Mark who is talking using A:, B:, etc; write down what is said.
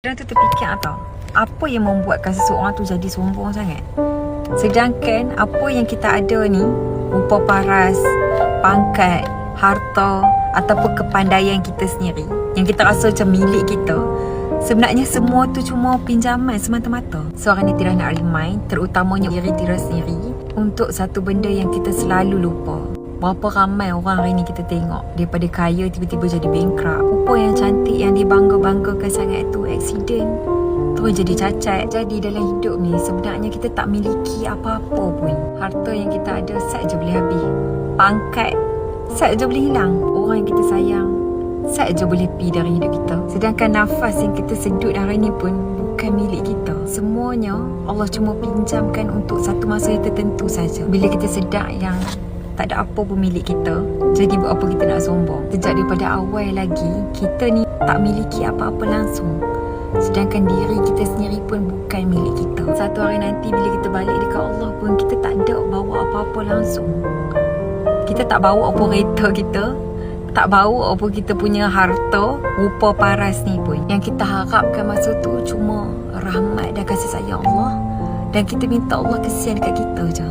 A: Kadang tu terfikir tau, apa yang membuatkan seseorang tu jadi sombong sangat? Sedangkan apa yang kita ada ni, rupa paras, pangkat, harta ataupun kepandaian kita sendiri, yang kita rasa macam milik kita, sebenarnya semua tu cuma pinjaman semata-mata. Seorang ni tidak nak remind, terutamanya diri Tira sendiri, untuk satu benda yang kita selalu lupa. Berapa ramai orang hari ni kita tengok daripada kaya tiba-tiba jadi bankrupt. Rupa yang cantik yang dibangga-banggakan sangat tu accident, terus jadi cacat. Jadi dalam hidup ni sebenarnya kita tak miliki apa-apa pun. Harta yang kita ada sat je boleh habis, pangkat sat je boleh hilang, orang yang kita sayang sat je boleh pergi dari hidup kita. Sedangkan nafas yang kita sedut hari ni pun bukan milik kita. Semuanya Allah cuma pinjamkan untuk satu masa yang tertentu saja. Bila kita sedar yang tak ada apa pun milik kita, jadi buat apa kita nak sombong? Sejak daripada awal lagi, kita ni tak miliki apa-apa langsung. Sedangkan diri kita sendiri pun bukan milik kita. Satu hari nanti bila kita balik dekat Allah pun, kita tak ada bawa apa-apa langsung. Kita tak bawa apa kereta kita, tak bawa apa kita punya harta, rupa paras ni pun. Yang kita harapkan masa tu cuma rahmat dan kasih sayang Allah, dan kita minta Allah kesian dekat kita je.